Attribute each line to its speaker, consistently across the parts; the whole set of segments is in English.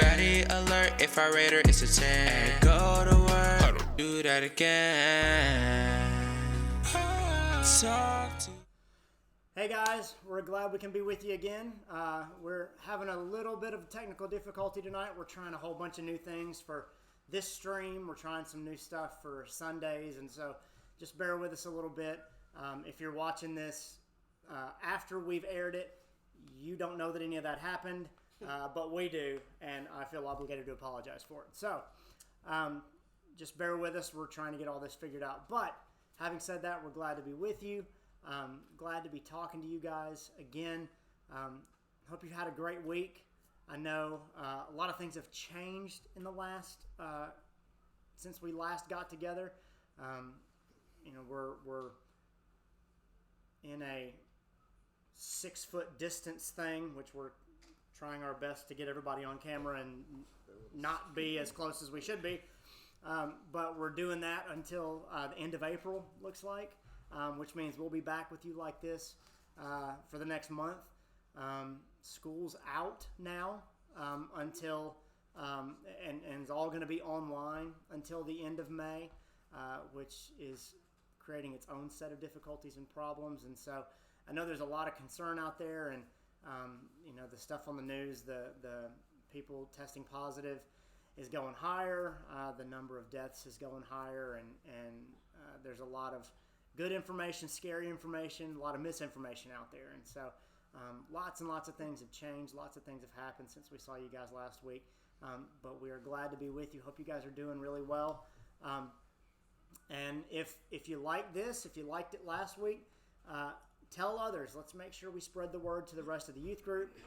Speaker 1: Fatty alert, if I rate her, it's a 10. And go to work, do that again. Talk to
Speaker 2: Hey guys, we're glad we can be with you again. We're having a little bit of technical difficulty tonight. We're trying a whole bunch of new things for this stream. We're trying some new stuff for Sundays, and so just bear with us a little bit. If you're watching this after we've aired it, you don't know that any of that happened, but we do, and I feel obligated to apologize for it. So just bear with us. We're trying to get all this figured out. But having said that, we're glad to be with you. Glad to be talking to you guys again. Hope you had a great week. I know a lot of things have changed in the last since we last got together. We're in a 6-foot distance thing, which we're trying our best to get everybody on camera and not be as close as we should be. But we're doing that until the end of April, looks like. Which means we'll be back with you like this for the next month. School's out now until, and it's all going to be online until the end of May, which is creating its own set of difficulties and problems. And so I know there's a lot of concern out there, and the stuff on the news, the people testing positive is going higher. The number of deaths is going higher, and there's a lot of good information, scary information, a lot of misinformation out there. And so lots and lots of things have changed. Lots of things have happened since we saw you guys last week. But we are glad to be with you. Hope you guys are doing really well. And if you like this, if you liked it last week, tell others. Let's make sure we spread the word to the rest of the youth group,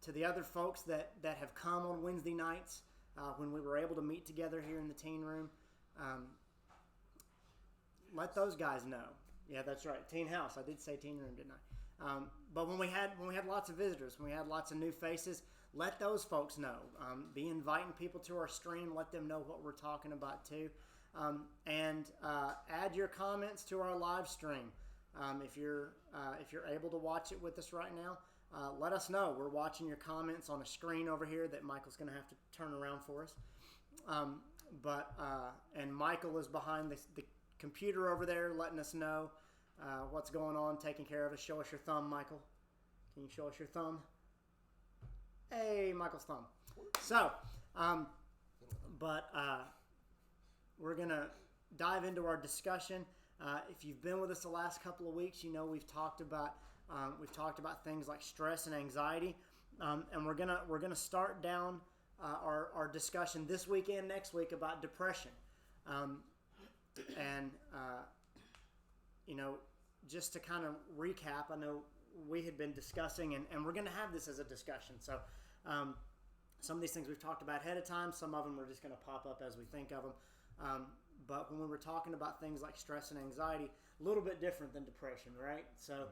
Speaker 2: to the other folks that have come on Wednesday nights when we were able to meet together here in the teen room. Let those guys know. Yeah, that's right. Teen house. I did say teen room, didn't I? But when we had lots of visitors, when we had lots of new faces, let those folks know. Be inviting people to our stream. Let them know what we're talking about too. And add your comments to our live stream. If you're able to watch it with us right now, let us know. We're watching your comments on a screen over here that Michael's going to have to turn around for us. And Michael is behind the computer over there letting us know what's going on, taking care of us. Show us your thumb, Michael. Can you show us your thumb? Hey, Michael's thumb. So, we're going to dive into our discussion. If you've been with us the last couple of weeks, you know we've talked about things like stress and anxiety, and we're gonna start down our discussion this week and next week about depression. Just to kind of recap, I know we had been discussing, and we're going to have this as a discussion. So some of these things we've talked about ahead of time. Some of them are just going to pop up as we think of them. But when we were talking about things like stress and anxiety, a little bit different than depression, right? So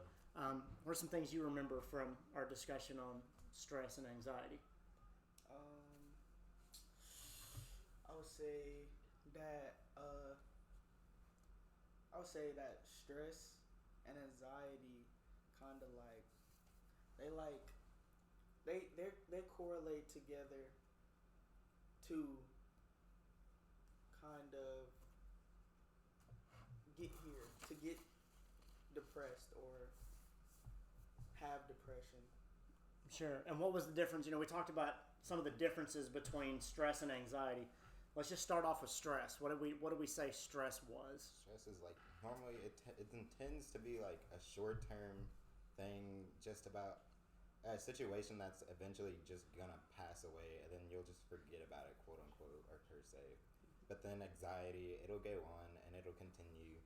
Speaker 2: what are some things you remember from our discussion on stress and anxiety?
Speaker 3: I would say that stress and anxiety kind of they correlate together to kind of get depressed or have depression.
Speaker 2: Sure. And what was the difference? We talked about some of the differences between stress and anxiety. Let's just start off with stress. What did we say stress was?
Speaker 4: Stress is like normally it intends to be like a short-term thing, just about a situation that's eventually just gonna pass away, and then you'll just forget about it, quote unquote, or per se. But then anxiety, it'll go on and it'll continue,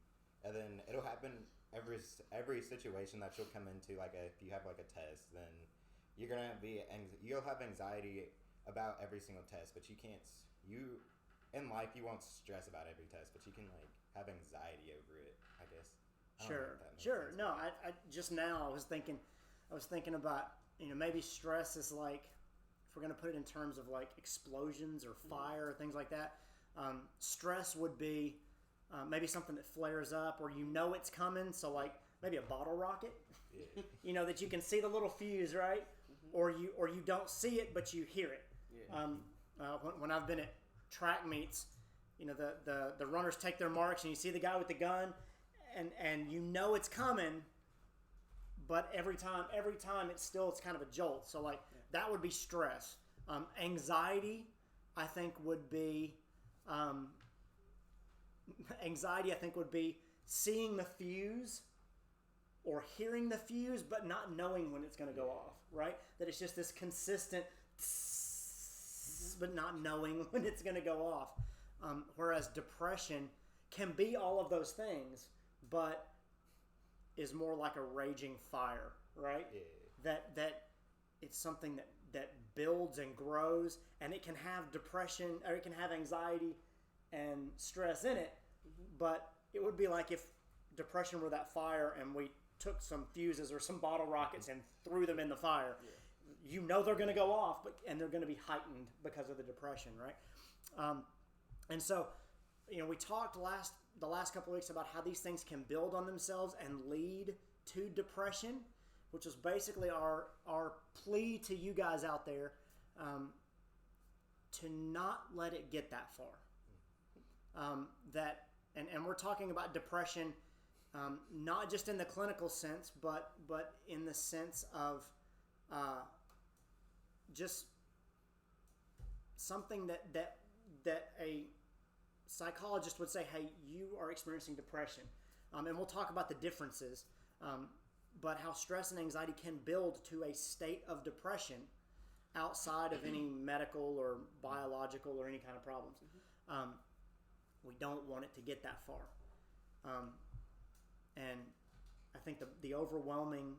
Speaker 4: and then it'll happen every situation that you'll come into. Like if you have like a test, then you'll have anxiety about every single test, but in life, you won't stress about every test, but you can have anxiety over it, I guess.
Speaker 2: Sure. No, I just now I was thinking about, maybe stress is like, if we're going to put it in terms of like explosions or fire or things like that, stress would be maybe something that flares up, or it's coming. So like maybe a bottle rocket,
Speaker 4: Yeah.
Speaker 2: that you can see the little fuse, right? Mm-hmm. Or you don't see it, but you hear it.
Speaker 3: Yeah.
Speaker 2: When I've been at track meets, you know, the runners take their marks and you see the guy with the gun, and you know it's coming, but every time it's kind of a jolt. So like that would be stress. Anxiety, I think would be seeing the fuse or hearing the fuse, but not knowing when it's going to go off, right? That it's just this consistent but not knowing when it's going to go off. Whereas depression can be all of those things, but is more like a raging fire, right? Yeah. That it's something that builds and grows, and it can have depression, or it can have anxiety and stress in it, but it would be like if depression were that fire and we took some fuses or some bottle rockets and threw them in the fire. Yeah. You know they're going to go off, and they're going to be heightened because of the depression, right? And so, you know, we talked the last couple of weeks about how these things can build on themselves and lead to depression, which is basically our plea to you guys out there to not let it get that far. And we're talking about depression not just in the clinical sense, but in the sense of just something that a psychologist would say, hey, you are experiencing depression. And we'll talk about the differences, but how stress and anxiety can build to a state of depression outside of any medical or biological or any kind of problems. We don't want it to get that far. And I think the overwhelming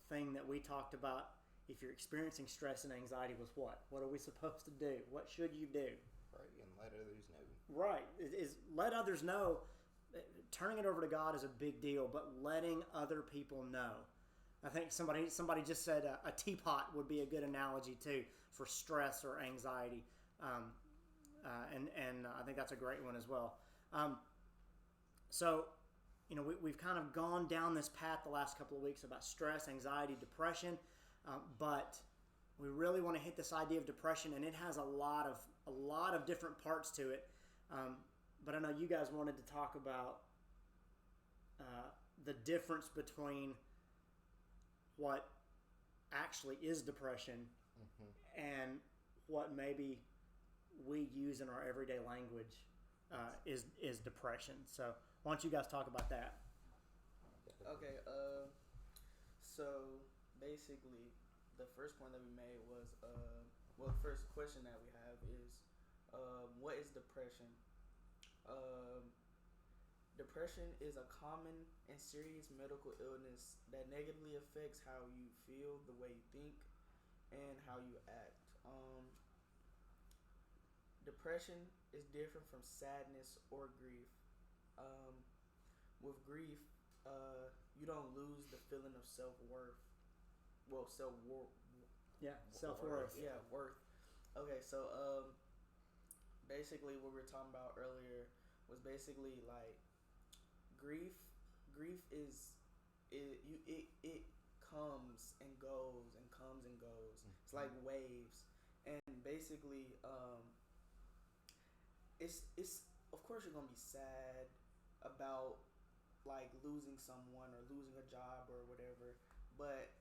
Speaker 2: thing that we talked about, if you're experiencing stress and anxiety, was what? What are we supposed to do? What should you do?
Speaker 4: Pray and let others know.
Speaker 2: Right. Is let others know. Turning it over to God is a big deal, but letting other people know. I think somebody just said a teapot would be a good analogy too for stress or anxiety, and I think that's a great one as well. So, you know, we've kind of gone down this path the last couple of weeks about stress, anxiety, depression, but we really want to hit this idea of depression, and it has a lot of different parts to it. But I know you guys wanted to talk about the difference between what actually is depression and what maybe we use in our everyday language is depression. So why don't you guys talk about that?
Speaker 3: Okay, so basically the first point that we made was, the first question that we have is, what is depression? Depression is a common and serious medical illness that negatively affects how you feel, the way you think, and how you act. Depression is different from sadness or grief. With grief, you don't lose the feeling of self-worth. Well, self-worth.
Speaker 2: Yeah, self-worth.
Speaker 3: Yeah, worth. Okay, so basically what we were talking about earlier was basically like grief is it comes and goes and comes and goes. It's like waves, and basically it's of course you're gonna be sad about like losing someone or losing a job or whatever, but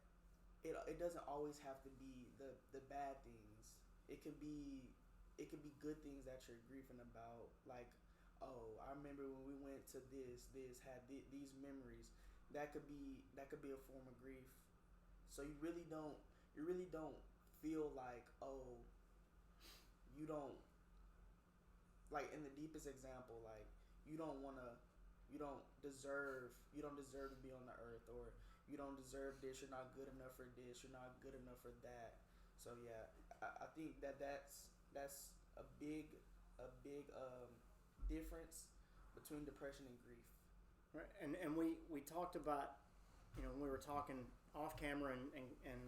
Speaker 3: it doesn't always have to be the bad things. It could be good things that you're grieving about, like, oh, I remember when we went to this had these memories. That could be a form of grief. So you really don't feel like, oh, you don't, like in the deepest example, like you don't deserve to be on the earth, or you don't deserve this, you're not good enough for this, you're not good enough for that. So yeah, I think that's a big difference between depression and grief.
Speaker 2: Right. And we talked about, you know, when we were talking off camera and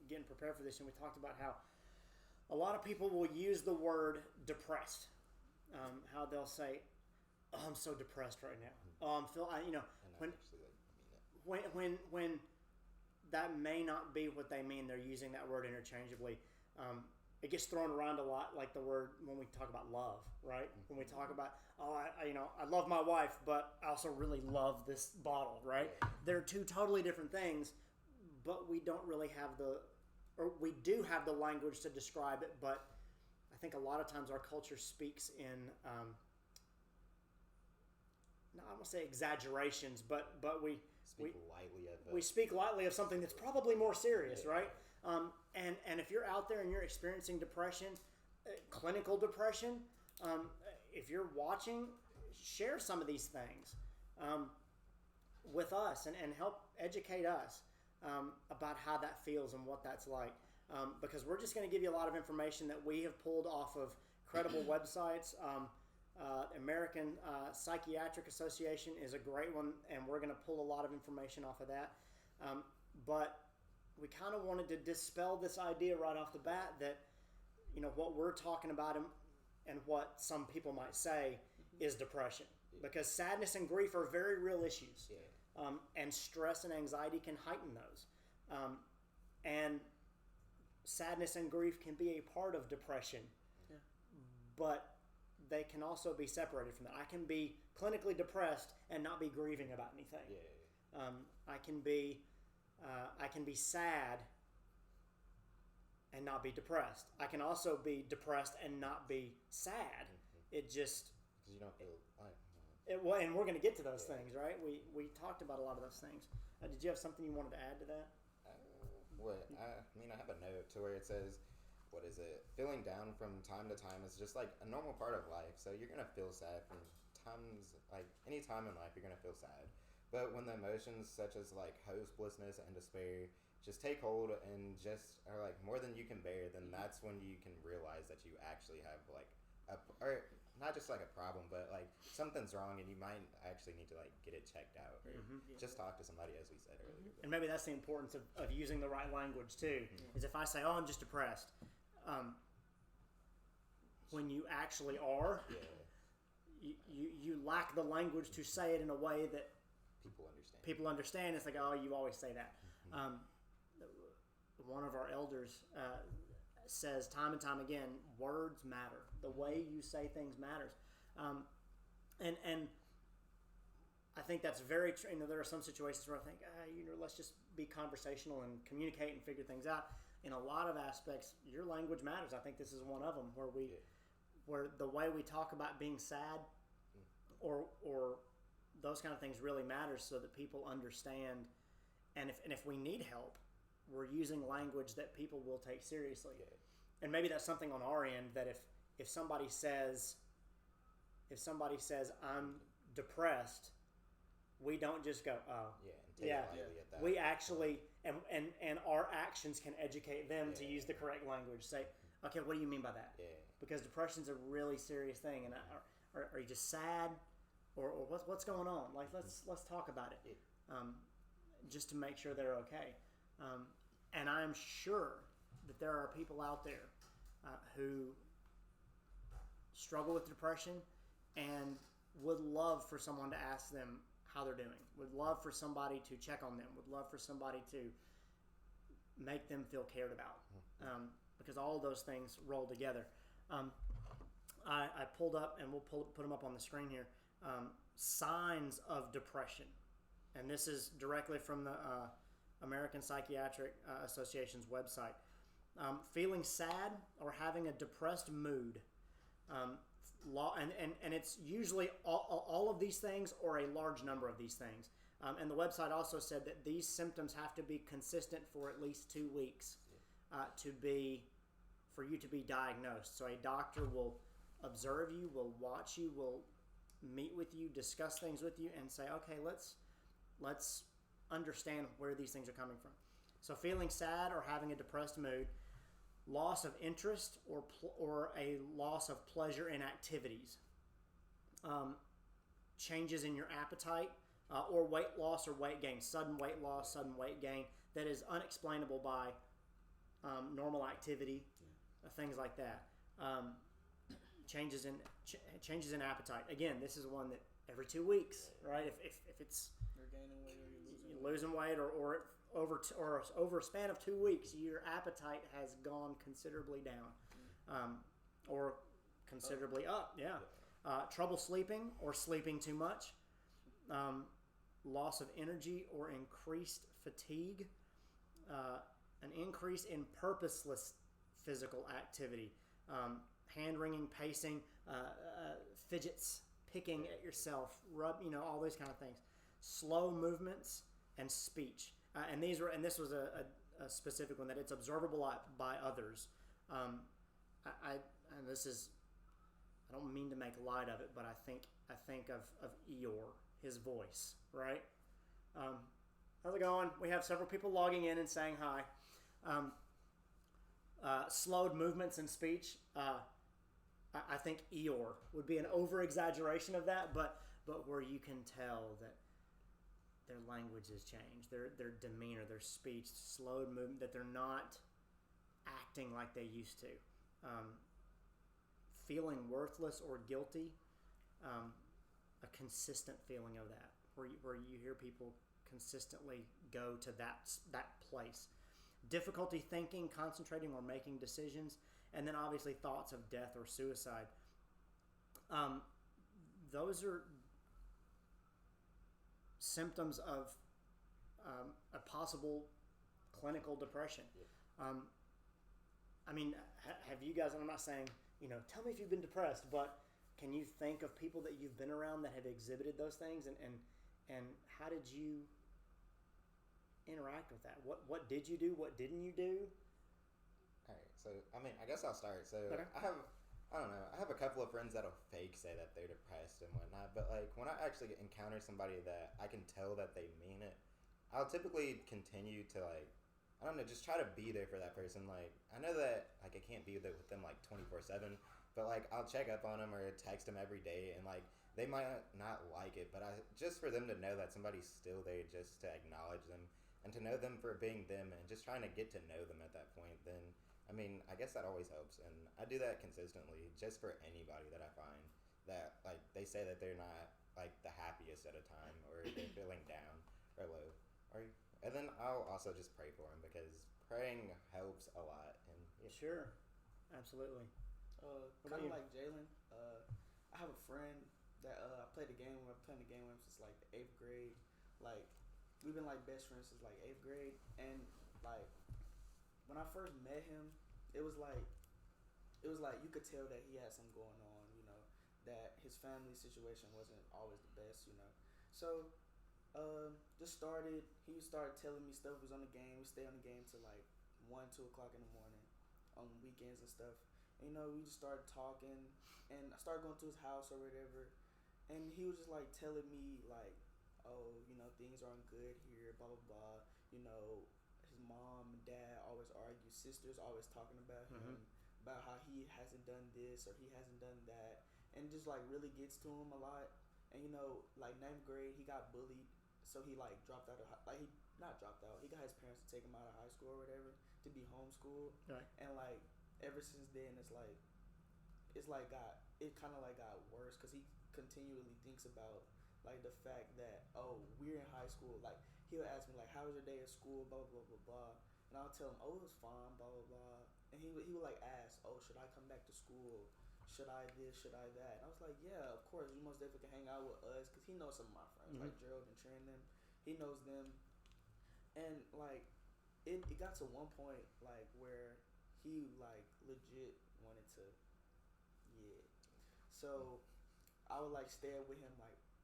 Speaker 2: getting prepared for this, and we talked about how a lot of people will use the word depressed. How they'll say, "Oh, I'm so depressed right now." Oh, when that may not be what they mean. They're using that word interchangeably. It gets thrown around a lot, like the word when we talk about love, right? When we talk about, I love my wife, but I also really love this bottle, right? They're two totally different things, but we don't really have we do have the language to describe it, but I think a lot of times our culture speaks in, I won't say exaggerations, but we speak lightly of something that's probably more serious, right? And if you're out there and you're experiencing depression, clinical depression, if you're watching, share some of these things with us and help educate us about how that feels and what that's like. Because we're just going to give you a lot of information that we have pulled off of credible websites. American Psychiatric Association is a great one, and we're going to pull a lot of information off of that. But we kind of wanted to dispel this idea right off the bat that, what we're talking about and what some people might say is depression. Because sadness and grief are very real issues. And stress and anxiety can heighten those. And sadness and grief can be a part of depression. But they can also be separated from that. I can be clinically depressed and not be grieving about anything. I can be sad and not be depressed. I can also be depressed and not be sad. It just
Speaker 4: because you don't feel
Speaker 2: and we're going to get to those things, right? We talked about a lot of those things. Did you have something you wanted to add to that?
Speaker 4: I have a note to where it says, what is it? Feeling down from time to time is just like a normal part of life. So you're gonna feel sad from times, like any time in life, you're gonna feel sad. But when the emotions such as like hopelessness and despair just take hold and just are like more than you can bear, then that's when you can realize that you actually have like or not just like a problem, but like something's wrong and you might actually need to like get it checked out or just talk to somebody, as we said earlier.
Speaker 2: And maybe that's the importance of using the right language too. Is if I say, I'm just depressed, when you actually are, you lack the language to say it in a way that people understand. It's like, you always say that. One of our elders says time and time again, words matter. The way you say things matters. And I think that's very true. There are some situations where I think, let's just be conversational and communicate and figure things out. In a lot of aspects, your language matters. I think this is one of them where the way we talk about being sad or those kind of things really matters so that people understand. And if we need help, we're using language that people will take seriously. And maybe that's something on our end that if somebody says I'm depressed, we don't just go, we actually and our actions can educate them to use the correct language. Say, okay, what do you mean by that? Because depression's a really serious thing, and are you just sad, or what's going on? Like let's talk about it, just to make sure they're okay. And I'm sure that there are people out there who struggle with depression and would love for someone to ask them how they're doing, would love for somebody to check on them, would love for somebody to make them feel cared about, because all of those things roll together. I pulled up, and we'll put them up on the screen here, signs of depression. And this is directly from the American Psychiatric Association's website. Feeling sad or having a depressed mood. And it's usually all of these things or a large number of these things. And the website also said that these symptoms have to be consistent for at least 2 weeks for you to be diagnosed. So a doctor will observe you, will watch you, will meet with you, discuss things with you, and say, okay, let's understand where these things are coming from. So feeling sad or having a depressed mood, loss of interest or a loss of pleasure in activities, changes in your appetite, or weight loss or weight gain, sudden weight loss, sudden weight gain that is unexplainable by normal activity, things like that. Changes in appetite. Again, this is one that every 2 weeks, right? If it's
Speaker 3: you're gaining weight or you're
Speaker 2: losing weight over a span of 2 weeks, your appetite has gone considerably down, or considerably up. Yeah. Trouble sleeping or sleeping too much, loss of energy or increased fatigue, an increase in purposeless physical activity, hand wringing, pacing, fidgets, picking at yourself, all those kind of things, slow movements, and speech. And this was a specific one that it's observable by others. And this is, I don't mean to make light of it, but I think of Eeyore, his voice, right? How's it going? We have several people logging in and saying hi. Slowed movements and speech. I think Eeyore would be an over-exaggeration of that, but where you can tell that their language has changed, their demeanor, their speech, slowed movement, that they're not acting like they used to. Feeling worthless or guilty, a consistent feeling of that, where you hear people consistently go to that place. Difficulty thinking, concentrating, or making decisions, and then obviously thoughts of death or suicide. Those are symptoms of a possible clinical depression. I mean, have you guys, and I'm not saying, tell me if you've been depressed, but can you think of people that you've been around that have exhibited those things, and how did you interact with that? What did you do? What didn't you do?
Speaker 4: All right, so I guess I'll start. So
Speaker 2: Okay.
Speaker 4: I have a couple of friends that'll fake say that they're depressed and whatnot, but like when I actually encounter somebody that I can tell that they mean it, I'll typically continue to just try to be there for that person. Like I know that I can't be there with them 24/7, but I'll check up on them or text them every day, and they might not like it, but just for them to know that somebody's still there, just to acknowledge them and to know them for being them and just trying to get to know them at that point, then I guess that always helps. And I do that consistently just for anybody that I find that they say that they're not the happiest at a time, or they're feeling down or low, and then I'll also just pray for them, because praying helps a lot. And
Speaker 2: Sure, absolutely.
Speaker 3: Kind of like Jalen. I have a friend that I played the game with. I've played the game with him since the 8th grade. We've been best friends since 8th grade, and when I first met him, it was you could tell that he had something going on. That his family situation wasn't always the best. So just started. He started telling me stuff was on the game. We stay on the game till 1-2 o'clock in the morning on weekends and stuff. And, we just started talking, and I started going to his house or whatever, and he was just telling me oh, things aren't good here, blah blah blah. His mom and dad always argue. Sisters always talking about him, about how he hasn't done this or he hasn't done that, and just really gets to him a lot. And 9th grade, he got bullied, so he dropped out of he not dropped out. He got his parents to take him out of high school or whatever to be homeschooled.
Speaker 2: Right.
Speaker 3: And ever since then, it kind of got worse, because he continually thinks about the fact that, oh, we're in high school. He'll ask me how was your day at school, blah blah blah blah, and I'll tell him, oh, it was fine, blah blah blah. And he would ask, oh, should I come back to school? Should I this? Should I that? And I was like, yeah, of course, you most definitely can hang out with us, because he knows some of my friends, like Gerald and Trent, them. He knows them, and it got to one point where he legit wanted to, yeah. So I would stay up with him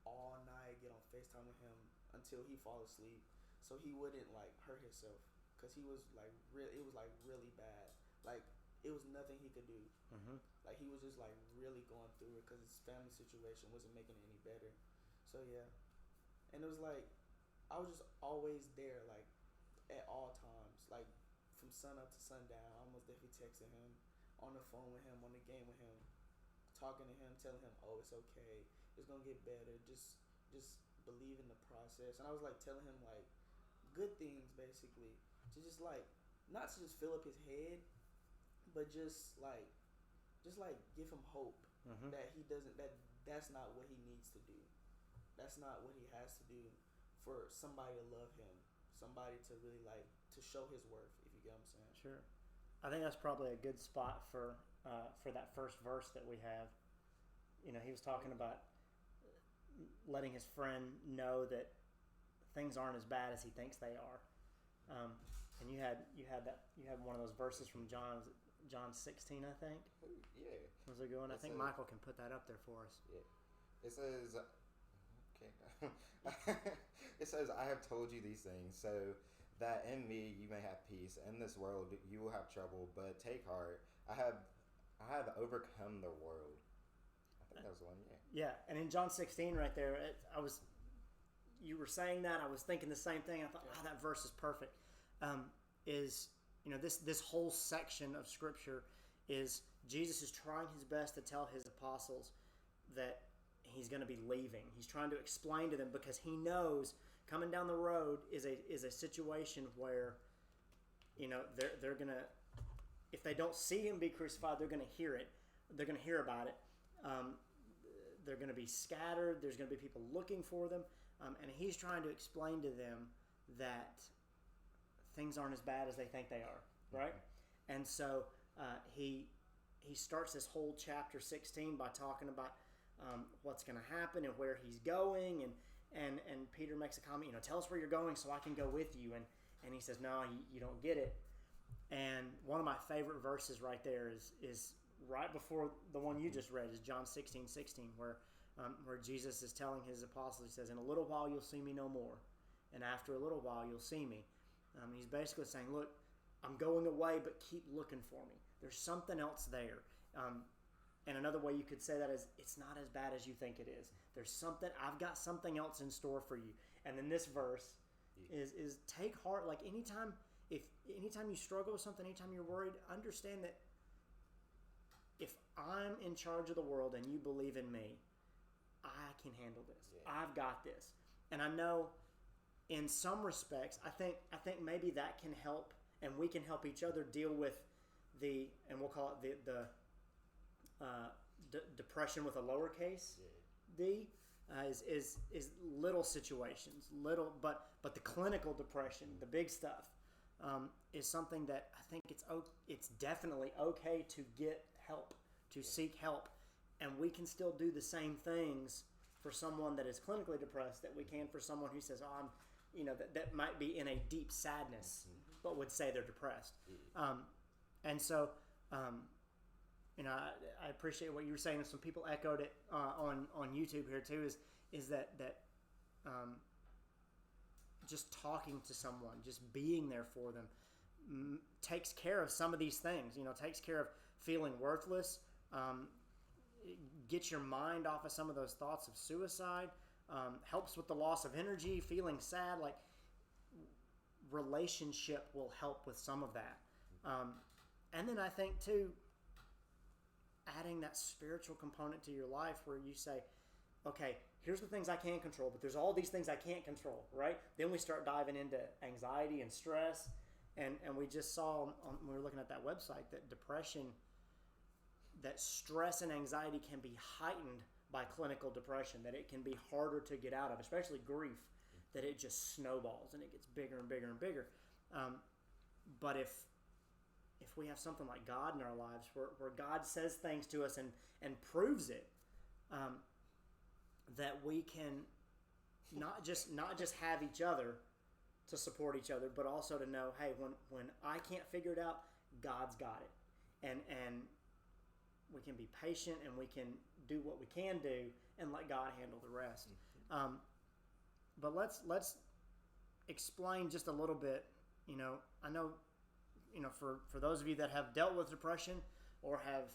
Speaker 3: all night, get on FaceTime with him until he fall asleep, so he wouldn't hurt himself, because he was it was really bad. It was nothing he could do. He was just really going through it, because his family situation wasn't making it any better. So yeah, and it was I was just always there at all times, from sun up to sundown. I almost definitely texting him, on the phone with him, on the game with him, talking to him, telling him, oh, it's okay, it's gonna get better, just believe in the process. And I was telling him good things, basically, to just not to just fill up his head, but just give him hope that he doesn't, that's not what he needs to do, that's not what he has to do for somebody to love him, somebody to really like to show his worth, if you get what I'm saying.
Speaker 2: Sure. I think that's probably a good spot for that first verse that we have. You know, he was talking about letting his friend know that things aren't as bad as he thinks they are. And you had one of those verses from John 16, I think.
Speaker 4: Yeah.
Speaker 2: Was it going? I think Michael can put that up there for us.
Speaker 4: Yeah. It says, it says, "I have told you these things so that in me you may have peace. In this world you will have trouble, but take heart. I have overcome the world." I think that was the one. Yeah.
Speaker 2: Yeah, and in John 16, right there, you were saying that, I was thinking the same thing. I thought, wow, that verse is perfect. This whole section of Scripture is Jesus is trying his best to tell his apostles that he's going to be leaving. He's trying to explain to them because he knows coming down the road is a situation where, they're going to, if they don't see him be crucified, they're going to hear it. They're going to hear about it. They're going to be scattered. There's going to be people looking for them. And he's trying to explain to them that things aren't as bad as they think they are, right? And so he starts this whole chapter 16 by talking about what's going to happen and where he's going. And Peter makes a comment, tell us where you're going so I can go with you. And he says, no, you don't get it. And one of my favorite verses right there is right before the one you just read, is John 16:16, where Jesus is telling his apostles, he says, "In a little while you'll see me no more, and after a little while you'll see me." He's basically saying, look, I'm going away, but keep looking for me. There's something else there. And another way you could say that is, it's not as bad as you think it is. There's something, I've got something else in store for you. And then this verse is take heart. Like anytime you struggle with something, anytime you're worried, understand that if I'm in charge of the world and you believe in me, I can handle this. Yeah. I've got this. And I know in some respects, I think maybe that can help, and we can help each other deal with and we'll call it the depression with a lowercase d, is little situations, but the clinical depression, the big stuff, is something that I think it's definitely okay to get help, to seek help, and we can still do the same things for someone that is clinically depressed that we can for someone who says, "Oh, that might be in a deep sadness, but would say they're depressed." And so, I appreciate what you were saying, and some people echoed it on YouTube here too. Is that just talking to someone, just being there for them, takes care of some of these things. Takes care of feeling worthless. Gets your mind off of some of those thoughts of suicide. Helps with the loss of energy, feeling sad. Like relationship will help with some of that. And then I think too, adding that spiritual component to your life where you say, okay, here's the things I can control, but there's all these things I can't control, right? Then we start diving into anxiety and stress. And we just saw when we were looking at that website that depression, that stress and anxiety can be heightened by clinical depression, that it can be harder to get out of, especially grief, that it just snowballs and it gets bigger and bigger and bigger. But if we have something like God in our lives where God says things to us and proves it, that we can not just have each other to support each other, but also to know, hey, when I can't figure it out, God's got it. And we can be patient and we can do what we can do and let God handle the rest. But let's explain just a little bit. I know, for those of you that have dealt with depression or have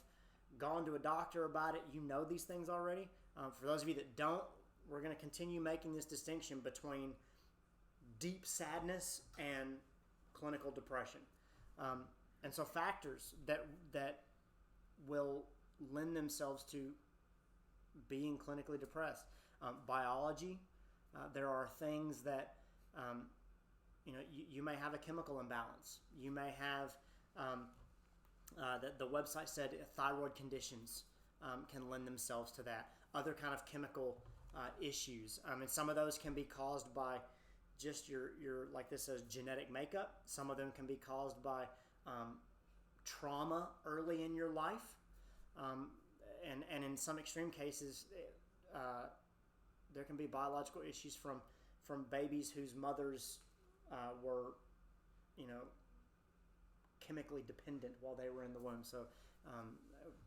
Speaker 2: gone to a doctor about it, these things already. For those of you that don't, we're going to continue making this distinction between deep sadness and clinical depression. And so factors that will lend themselves to being clinically depressed. Biology, there are things that, you may have a chemical imbalance. You may have, the website said thyroid conditions can lend themselves to that. Other kind of chemical issues. And some of those can be caused by just your like this says genetic makeup. Some of them can be caused by trauma early in your life, and in some extreme cases, there can be biological issues from babies whose mothers were, chemically dependent while they were in the womb. So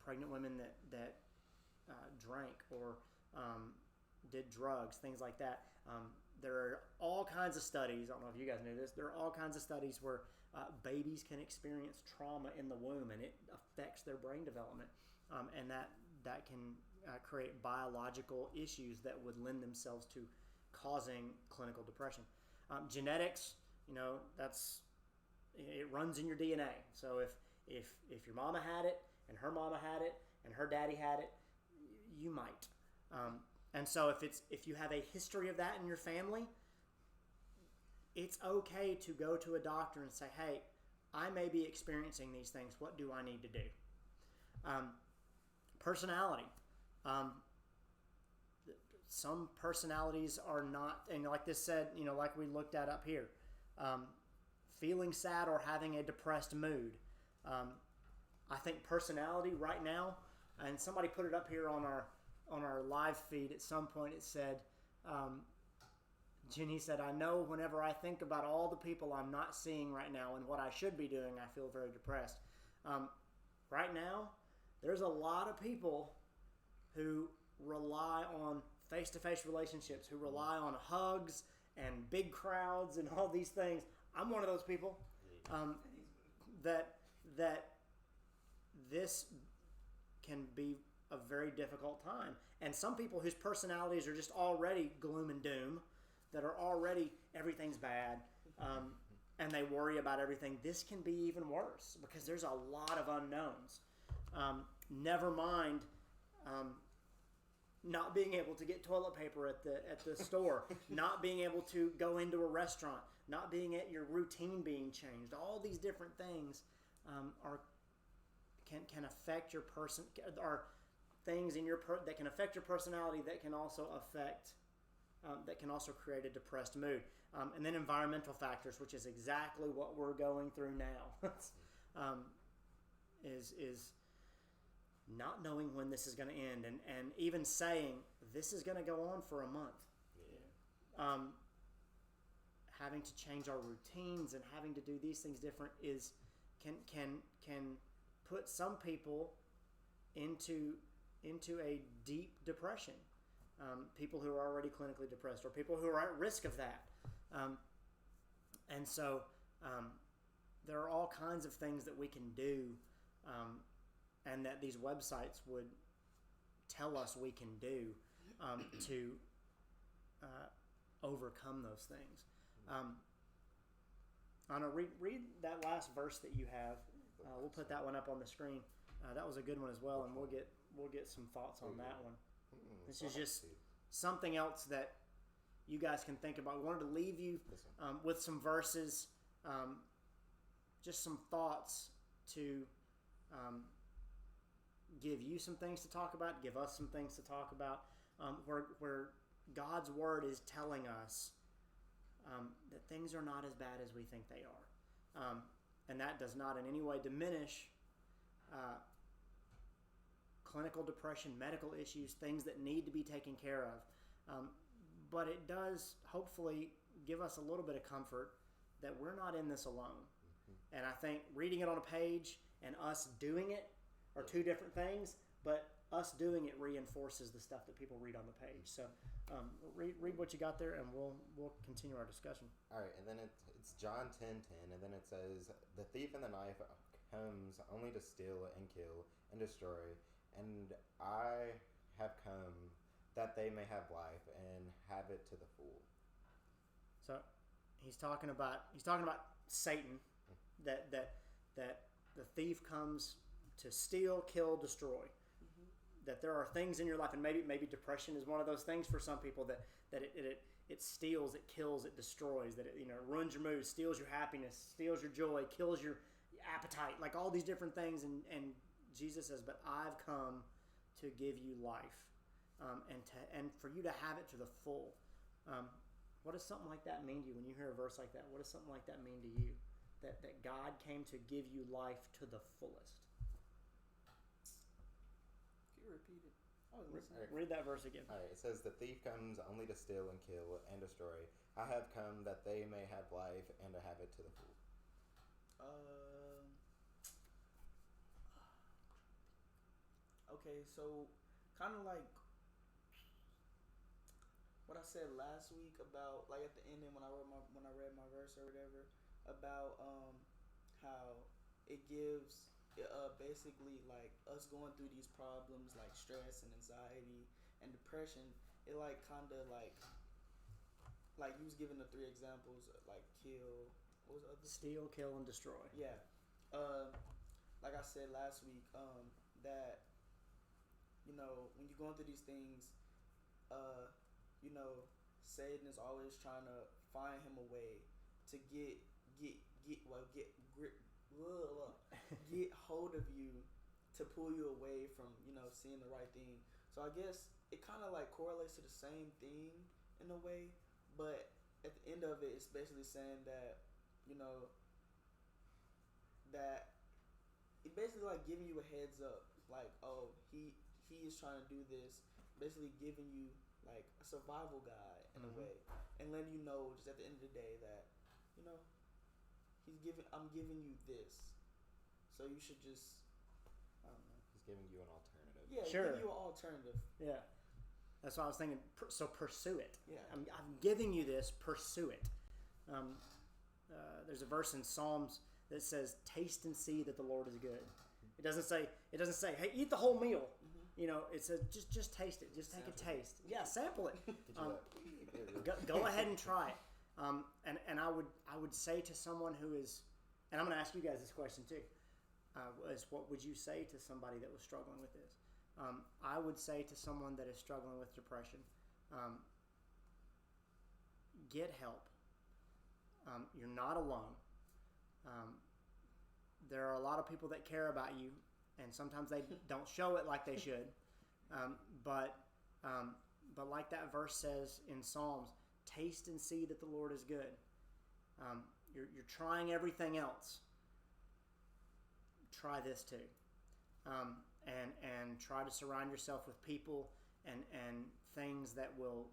Speaker 2: pregnant women that drank or did drugs, things like that. There are all kinds of studies. I don't know if you guys knew this. There are all kinds of studies where babies can experience trauma in the womb, and it affects their brain development, and that can create biological issues that would lend themselves to causing clinical depression. Genetics, it runs in your DNA. So if your mama had it, and her mama had it, and her daddy had it, you might. And so if you have a history of that in your family, it's okay to go to a doctor and say, hey, I may be experiencing these things. What do I need to do? Personality. Some personalities are not, and like this said, like we looked at up here, feeling sad or having a depressed mood. I think personality right now, and somebody put it up here on our live feed at some point. It said, Jenny said, I know whenever I think about all the people I'm not seeing right now and what I should be doing, I feel very depressed. Right now, there's a lot of people who rely on face-to-face relationships, who rely on hugs and big crowds and all these things. I'm one of those people that this can be a very difficult time. And some people whose personalities are just already gloom and doom, that are already everything's bad, and they worry about everything, this can be even worse because there's a lot of unknowns. Never mind not being able to get toilet paper at the store, not being able to go into a restaurant, not being at your routine being changed. All these different things can affect your person, are things in your that can affect your personality, that can also affect that can also create a depressed mood. And then environmental factors, which is exactly what we're going through now, is not knowing when this is going to end, and even saying this is going to go on for a month. Yeah. Having to change our routines and having to do these things different can put some people into a deep depression. People who are already clinically depressed, or people who are at risk of that. And so there are all kinds of things that we can do, and that these websites would tell us we can do to overcome those things. Anna, read that last verse that you have. We'll put that one up on the screen. That was a good one as well, and we'll get some thoughts on that one. This is just something else that you guys can think about. We wanted to leave you with some verses, just some thoughts to give you some things to talk about, give us some things to talk about, where God's Word is telling us that things are not as bad as we think they are. And that does not in any way diminish clinical depression, medical issues, things that need to be taken care of. But it does hopefully give us a little bit of comfort that we're not in this alone. And I think reading it on a page and us doing it are two different things, but us doing it reinforces the stuff that people read on the page. So read what you got there, and we'll continue our discussion.
Speaker 4: All right, and then it's John 10:10, and then it says, "The thief and the knife comes only to steal and kill and destroy, and I have come that they may have life and have it to the full."
Speaker 2: So he's talking about Satan, that the thief comes to steal, kill, destroy. That there are things in your life, and maybe depression is one of those things for some people, that it steals, it kills, it destroys, that it ruins your mood, steals your happiness, steals your joy, kills your appetite, like all these different things. And Jesus says, "But I've come to give you life, and for you to have it to the full." What does something like that mean to you when you hear a verse like that? What does something like that mean to you? That God came to give you life to the fullest.
Speaker 3: Can you repeat it? I was listening.
Speaker 2: Read that verse again.
Speaker 4: All right, it says, "The thief comes only to steal and kill and destroy. I have come that they may have life and to have it to the full."
Speaker 3: Okay, so kind of like what I said last week about, like, at the ending when I read my verse or whatever, about how it gives basically, like, us going through these problems like stress and anxiety and depression. It like kind of like you was giving the 3 examples, like kill, what was the other?
Speaker 2: Steal, kill, and destroy.
Speaker 3: Yeah. Like I said last week, that, you know, when you're going through these things, you know, Satan is always trying to find him a way to get hold of you, to pull you away from, you know, seeing the right thing. So I guess it kind of like correlates to the same thing in a way, but at the end of it, it's basically saying that, you know, that it basically like giving you a heads up, like, oh, he is trying to do this, basically giving you like a survival guide in a way, and letting you know just at the end of the day that, you know, I'm giving you this, so you should just, I don't know.
Speaker 4: He's giving you an alternative.
Speaker 3: Yeah,
Speaker 2: Sure.
Speaker 3: giving you an alternative.
Speaker 2: Yeah. That's what I was thinking. So pursue it.
Speaker 3: Yeah.
Speaker 2: I'm giving you this. Pursue it. There's a verse in Psalms that says, "Taste and see that the Lord is good." It doesn't say, "Hey, eat the whole meal." Mm-hmm. You know, it says, just taste it. Just take a taste. Yeah, sample it. Go ahead and try it. And I would say to someone who is, and I'm going to ask you guys this question too, is what would you say to somebody that was struggling with this? I would say to someone that is struggling with depression, get help. You're not alone. There are a lot of people that care about you, and sometimes they don't show it like they should. But like that verse says in Psalms, taste and see that the Lord is good. You're trying everything else. Try this too. And try to surround yourself with people and things that will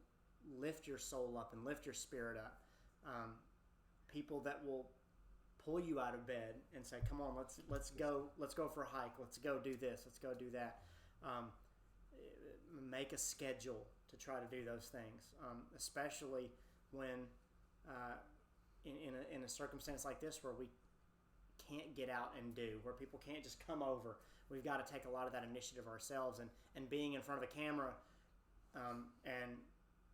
Speaker 2: lift your soul up and lift your spirit up. People that will pull you out of bed and say, "Come on, let's go for a hike. Let's go do this. Let's go do that." Make a schedule to try to do those things, especially when in a circumstance like this where we can't get out and do, where people can't just come over. We've got to take a lot of that initiative ourselves, and being in front of a camera and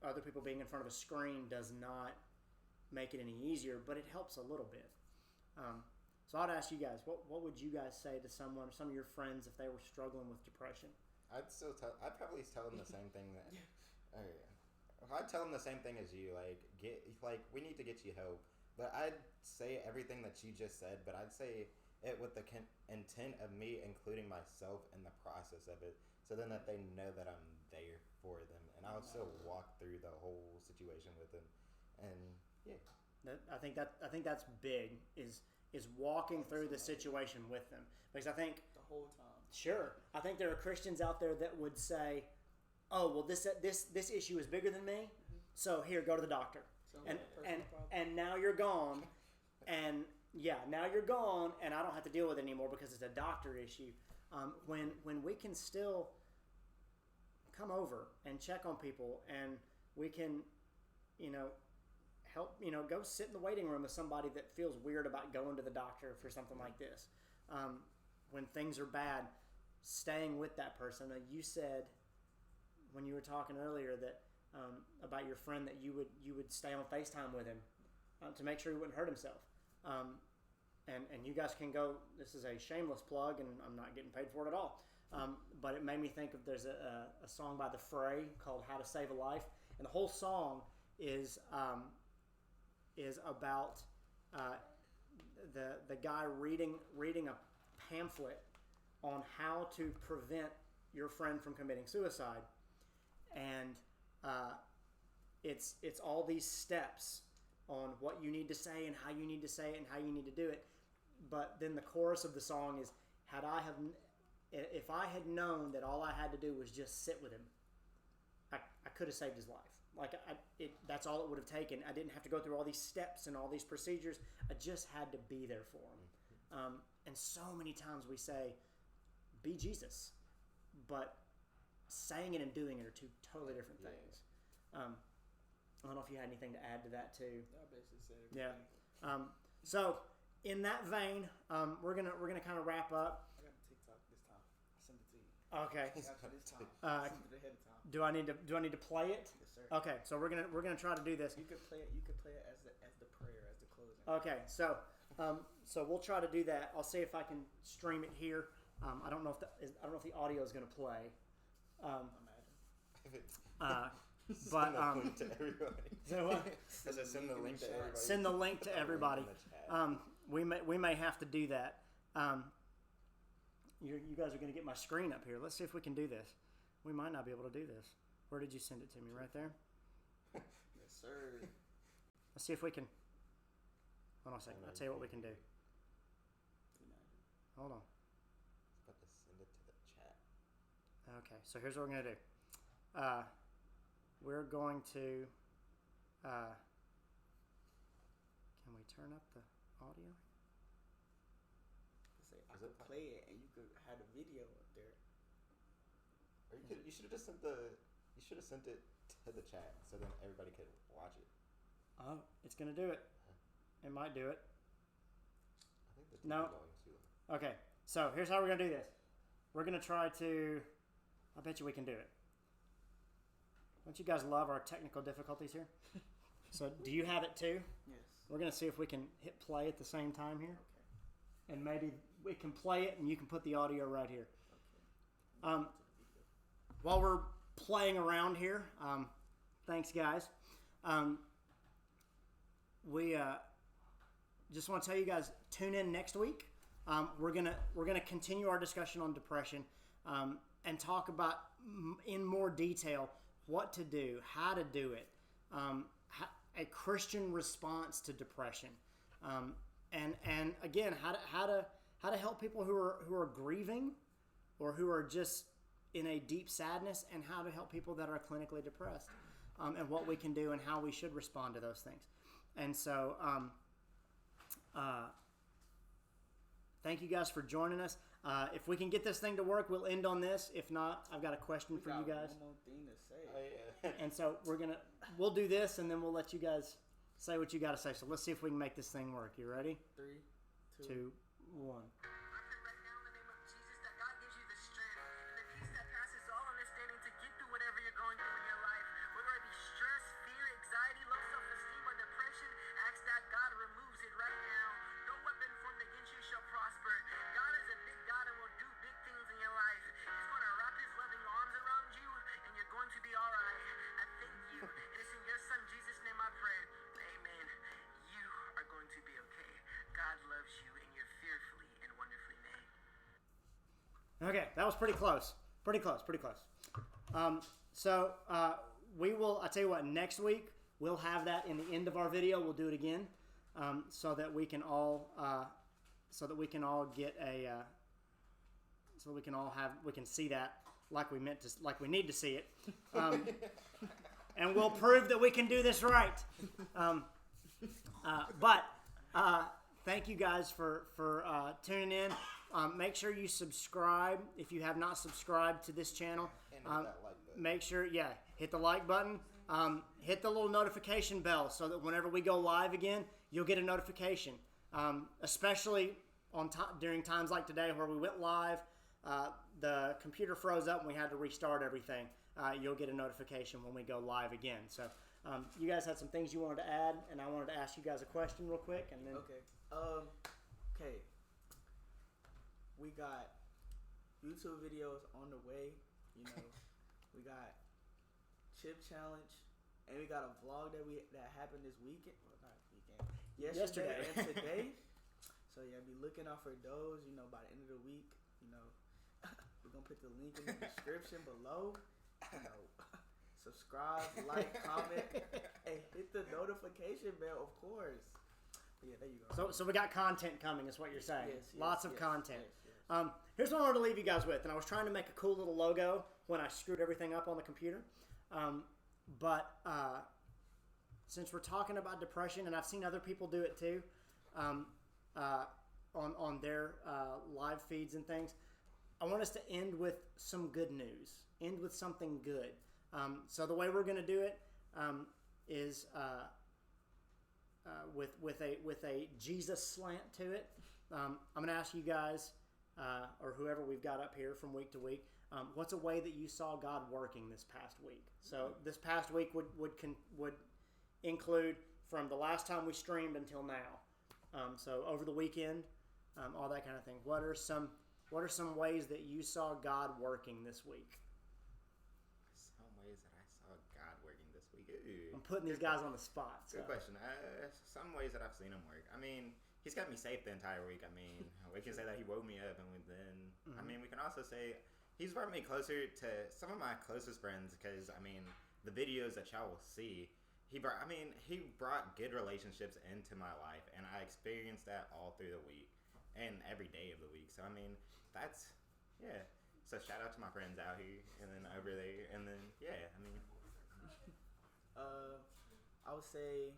Speaker 2: other people being in front of a screen does not make it any easier, but it helps a little bit. So I'd ask you guys, what would you guys say to some of your friends if they were struggling with depression?
Speaker 4: I'd probably tell them the same thing that. I'd tell them the same thing as you. We need to get you help. But I'd say everything that you just said. But I'd say it with the intent of me including myself in the process of it, so then that they know that I'm there for them, and I'll still walk through the whole situation with them. And yeah,
Speaker 2: I think that's big. Is walking through the situation with them, because I think
Speaker 3: The whole time.
Speaker 2: Sure. I think there are Christians out there that would say, "Oh, well, this issue is bigger than me, so here, go to the doctor." And now you're gone, and now you're gone, and I don't have to deal with it anymore because it's a doctor issue. When we can still come over and check on people, and we can, help, go sit in the waiting room with somebody that feels weird about going to the doctor for something like this. When things are bad, staying with that person. You said when you were talking earlier that about your friend that you would stay on FaceTime with him to make sure he wouldn't hurt himself. And you guys can go. This is a shameless plug, and I'm not getting paid for it at all. But it made me think of there's a song by The Fray called "How to Save a Life," and the whole song is about the guy reading a pamphlet on how to prevent your friend from committing suicide, and it's all these steps on what you need to say and how you need to say it and how you need to do it. But then the chorus of the song is, if I had known that all I had to do was just sit with him, I could have saved his life. Like, that's all it would have taken. I didn't have to go through all these steps and all these procedures. I just had to be there for him. And so many times we say, be Jesus. But saying it and doing it are two totally different things. I don't know if you had anything to add to that too.
Speaker 3: I basically said everything.
Speaker 2: Yeah. So in that vein, we're gonna kind of wrap up.
Speaker 3: I got the TikTok this time. I sent it to you.
Speaker 2: Okay.
Speaker 3: I got it this time. I sent it ahead of time.
Speaker 2: Do I need to play it?
Speaker 3: Yes, sir.
Speaker 2: Okay. So we're gonna try to do this.
Speaker 3: You could play it. You could play it as the prayer, as the closing.
Speaker 2: Okay. So we'll try to do that. I'll see if I can stream it here. I don't know if the audio is gonna play.
Speaker 3: Imagine.
Speaker 2: But
Speaker 4: send the link to everybody.
Speaker 2: So what?
Speaker 4: Does it send the link to everybody?
Speaker 2: Send the link to everybody. We may have to do that. You guys are going to get my screen up here. Let's see if we can do this. We might not be able to do this. Where did you send it to me? Right there?
Speaker 3: Yes, sir.
Speaker 2: Let's see if we can. Hold on a second. I'll tell you what we can do. Hold on.
Speaker 4: About to send it to the chat.
Speaker 2: Okay, so here's what we're going to do. We're going to. Can we turn up the audio?
Speaker 3: I could play it, and you could have a video up there.
Speaker 4: Or you should have just sent it to the chat so then everybody could watch it.
Speaker 2: Oh, it's going to do it. It might do it.
Speaker 4: I think the
Speaker 2: No.
Speaker 4: going too long.
Speaker 2: Okay, so here's how we're going to do this. We're going to try to. I bet you we can do it. Don't you guys love our technical difficulties here? So, do you have it too?
Speaker 3: Yes.
Speaker 2: We're going to see if we can hit play at the same time here.
Speaker 3: Okay.
Speaker 2: And maybe we can play it and you can put the audio right here.
Speaker 3: Okay.
Speaker 2: While we're playing around here, thanks guys. We just want to tell you guys, tune in next week. We're gonna continue our discussion on depression and talk about in more detail what to do, how to do it, a Christian response to depression, and again how to help people who are grieving or who are just in a deep sadness, and how to help people that are clinically depressed, and what we can do and how we should respond to those things. And so thank you guys for joining us. If we can get this thing to work, we'll end on this. If not, I've got a question for you guys.
Speaker 3: One more thing to say.
Speaker 4: Oh, yeah.
Speaker 2: And so we'll do this, and then we'll let you guys say what you got to say. So let's see if we can make this thing work. You ready?
Speaker 3: 3,
Speaker 2: 2, 1. Okay, that was pretty close. Pretty close. So we will. I tell you what. Next week we'll have that in the end of our video. We'll do it again, so that we can all get a. So we can all have. We can see that like we meant to. Like we need to see it, and we'll prove that we can do this right. But thank you guys for tuning in. Make sure you subscribe if you have not subscribed to this channel.
Speaker 4: And hit that like button.
Speaker 2: Make sure, hit the like button. Hit the little notification bell so that whenever we go live again, you'll get a notification. Especially during times like today where we went live, the computer froze up and we had to restart everything. You'll get a notification when we go live again. So you guys had some things you wanted to add, and I wanted to ask you guys a question real quick, and then
Speaker 3: Okay. We got YouTube videos on the way. You know, we got chip challenge, and we got a vlog that happened this weekend. Well, not weekend. Yesterday and today. So yeah, be looking out for those. You know, by the end of the week, you know, we're gonna put the link in the description below. You know, subscribe, like, comment, and hit the notification bell, of course. Yeah, there you go.
Speaker 2: So we got content coming, is what you're saying.
Speaker 3: Yes,
Speaker 2: Lots of content.
Speaker 3: Yes.
Speaker 2: Here's what I wanted to leave you guys with, and I was trying to make a cool little logo when I screwed everything up on the computer. But since we're talking about depression, and I've seen other people do it too, on their live feeds and things, I want us to end with some good news. End with something good. So the way we're going to do it is with a Jesus slant to it. I'm going to ask you guys, or whoever we've got up here from week to week, what's a way that you saw God working this past week? So this past week would include from the last time we streamed until now. So over the weekend, all that kind of thing. What are some ways that you saw God working this week?
Speaker 4: Some ways that I saw God working this week. Ooh.
Speaker 2: I'm putting these guys on the spot. So.
Speaker 4: Good question. Some ways that I've seen him work. I mean, he's kept me safe the entire week. I mean, we can say that he woke me up, and then I mean, we can also say he's brought me closer to some of my closest friends because I mean, the videos that y'all will see, he brought good relationships into my life, and I experienced that all through the week and every day of the week. So I mean, that's So shout out to my friends out here and then over there, and then I mean,
Speaker 3: I would say,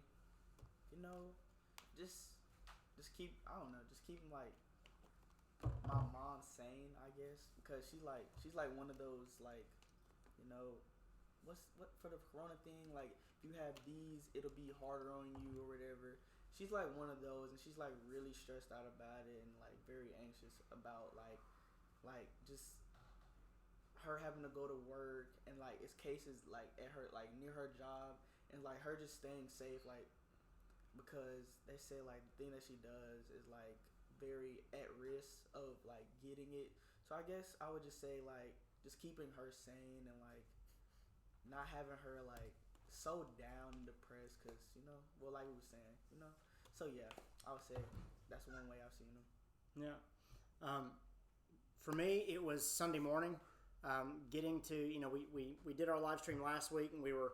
Speaker 3: just keep just keep like my mom sane, I guess, because she's like one of those like, what for the corona thing, like if you have these, it'll be harder on you or whatever. She's like one of those, and she's like really stressed out about it and like very anxious about like just her having to go to work, and like it's cases like at her like near her job, and like her just staying safe, like because they say like the thing that she does is like very at risk of like getting it. So I guess I would just say like just keeping her sane and like not having her like so down and depressed, because like we were saying, so I would say that's one way I've seen him.
Speaker 2: For me it was Sunday morning, getting to we did our live stream last week, and we were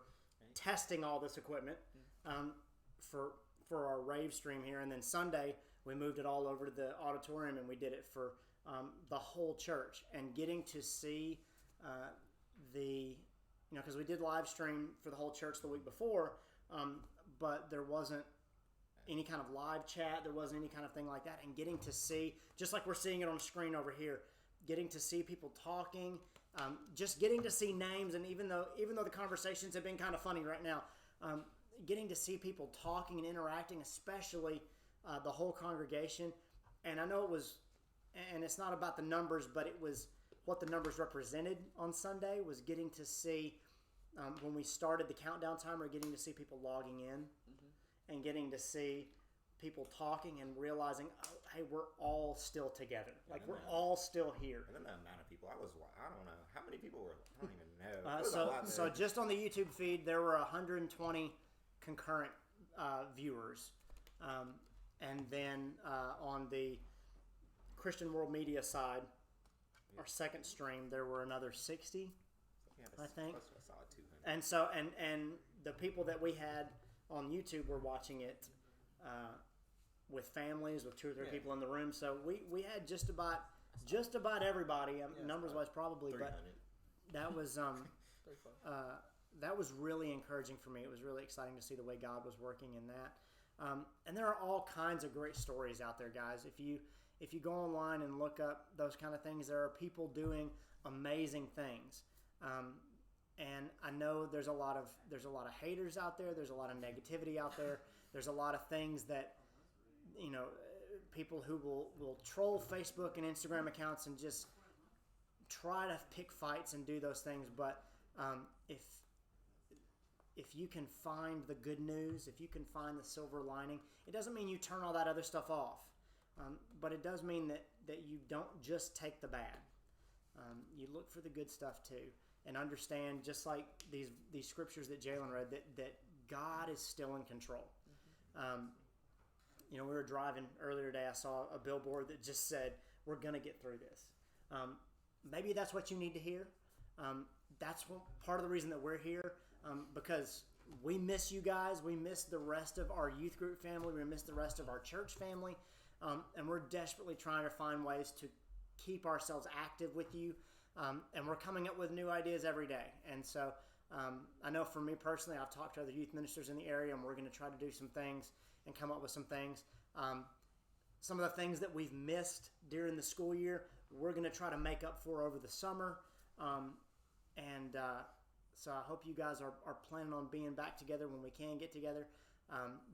Speaker 2: testing all this equipment for our RAVEstream here, and then Sunday we moved it all over to the auditorium, and we did it for the whole church, and getting to see because we did live stream for the whole church the week before, but there wasn't any kind of live chat, there wasn't any kind of thing like that, and getting to see, just like we're seeing it on the screen over here, getting to see people talking, just getting to see names, and even though the conversations have been kind of funny right now, getting to see people talking and interacting, especially the whole congregation. And I know it was, and it's not about the numbers, but it was what the numbers represented on Sunday, was getting to see, when we started the countdown timer, getting to see people logging in, and getting to see people talking and realizing, oh, hey, we're all still together. Like, we're all still here.
Speaker 4: And then the amount of people, I don't know. How many people were, I don't even know.
Speaker 2: So just on the YouTube feed, there were 120 concurrent viewers. And then on the Christian World Media side, our second stream, there were another 60, I think.
Speaker 4: I saw 200.
Speaker 2: And so, and the people that we had on YouTube were watching it with families, with 2 or 3 people in the room. So we had just about everybody, numbers wise probably,
Speaker 4: 300.
Speaker 2: but that was really encouraging for me. It was really exciting to see the way God was working in that. And there are all kinds of great stories out there, guys. If you go online and look up those kind of things, there are people doing amazing things. And I know there's a lot of haters out there. There's a lot of negativity out there. There's a lot of things that, people who will troll Facebook and Instagram accounts and just try to pick fights and do those things. But if you can find the good news, if you can find the silver lining, it doesn't mean you turn all that other stuff off. But it does mean that you don't just take the bad. You look for the good stuff too. And understand, just like these scriptures that Jalen read, that God is still in control. We were driving earlier today. I saw a billboard that just said, "We're going to get through this." Maybe that's what you need to hear. that's part of the reason that we're here, because we miss you guys. We miss the rest of our youth group family. We miss the rest of our church family. And we're desperately trying to find ways to keep ourselves active with you. And we're coming up with new ideas every day. And so I know for me personally, I've talked to other youth ministers in the area, and we're going to try to do some things and come up with some things. Some of the things that we've missed during the school year, we're going to try to make up for over the summer. So I hope you guys are planning on being back together when we can get together.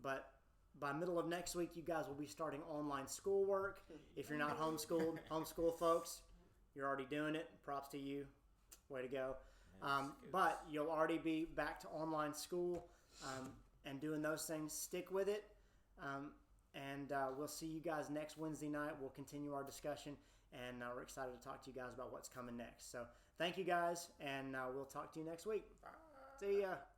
Speaker 2: But by middle of next week, you guys will be starting online schoolwork. If you're not homeschooled, homeschool folks, you're already doing it. Props to you. Way to go. But you'll already be back to online school and doing those things. Stick with it. And we'll see you guys next Wednesday night. We'll continue our discussion, and we're excited to talk to you guys about what's coming next. So thank you guys, and we'll talk to you next week. See ya.